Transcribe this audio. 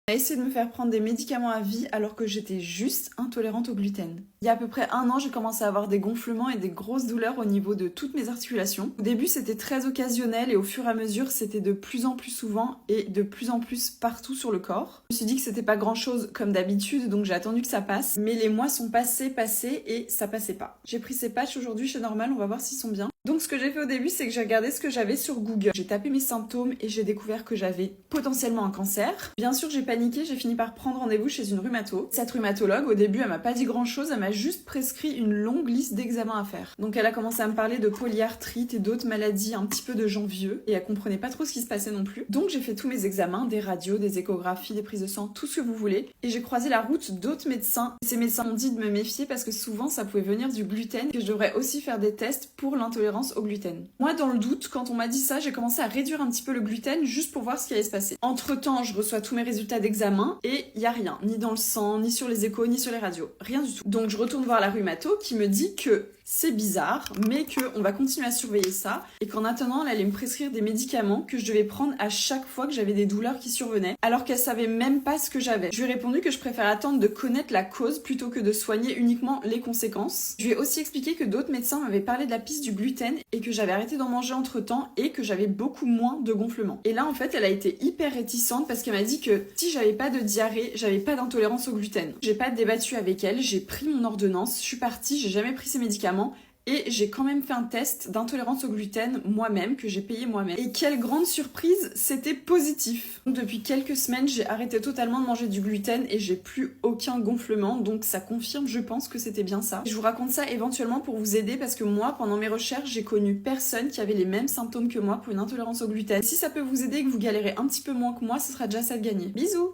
A essayé de me faire prendre des médicaments à vie alors que j'étais juste intolérante au gluten. Il y a à peu près 1 an, j'ai commencé à avoir des gonflements et des grosses douleurs au niveau de toutes mes articulations. Au début, c'était très occasionnel et au fur et à mesure, c'était de plus en plus souvent et de plus en plus partout sur le corps. Je me suis dit que c'était pas grand chose comme d'habitude, donc j'ai attendu que ça passe. Mais les mois sont passés et ça passait pas. J'ai pris ces patchs aujourd'hui chez Normal, on va voir s'ils sont bien. Donc ce que j'ai fait au début, c'est que j'ai regardé ce que j'avais sur Google. J'ai tapé mes symptômes et j'ai découvert que j'avais potentiellement un cancer. Bien sûr, j'ai paniqué, j'ai fini par prendre rendez-vous chez une rhumato. Cette rhumatologue, au début, elle m'a pas dit grand chose, elle m'a juste prescrit une longue liste d'examens à faire. Donc elle a commencé à me parler de polyarthrite et d'autres maladies un petit peu de gens vieux, et elle comprenait pas trop ce qui se passait non plus. Donc j'ai fait tous mes examens, des radios, des échographies, des prises de sang, tout ce que vous voulez, et j'ai croisé la route d'autres médecins. Ces médecins m'ont dit de me méfier parce que souvent ça pouvait venir du gluten, que je devrais aussi faire des tests pour l'intolérance au gluten. Moi, dans le doute, quand on m'a dit ça, j'ai commencé à réduire un petit peu le gluten juste pour voir ce qui allait se passer. Entre-temps, je reçois tous mes résultats d'examen et il y a rien, ni dans le sang, ni sur les échos, ni sur les radios, rien du tout. Donc je retourne voir la rhumato qui me dit que c'est bizarre, mais qu'on va continuer à surveiller ça et qu'en attendant, elle allait me prescrire des médicaments que je devais prendre à chaque fois que j'avais des douleurs qui survenaient, alors qu'elle savait même pas ce que j'avais. Je lui ai répondu que je préfère attendre de connaître la cause plutôt que de soigner uniquement les conséquences. Je lui ai aussi expliqué que d'autres médecins m'avaient parlé de la piste du gluten et que j'avais arrêté d'en manger entre temps et que j'avais beaucoup moins de gonflements. Et là, en fait, elle a été hyper réticente parce qu'elle m'a dit que si j'avais pas de diarrhée, j'avais pas d'intolérance au gluten. J'ai pas débattu avec elle, j'ai pris mon ordonnance, je suis partie, j'ai jamais pris ses médicaments. Et j'ai quand même fait un test d'intolérance au gluten moi-même, que j'ai payé moi-même. Et quelle grande surprise, c'était positif. Donc depuis quelques semaines, j'ai arrêté totalement de manger du gluten et j'ai plus aucun gonflement. Donc ça confirme, je pense, que c'était bien ça. Je vous raconte ça éventuellement pour vous aider parce que moi, pendant mes recherches, j'ai connu personne qui avait les mêmes symptômes que moi pour une intolérance au gluten. Si ça peut vous aider et que vous galérez un petit peu moins que moi, ce sera déjà ça de gagner. Bisous!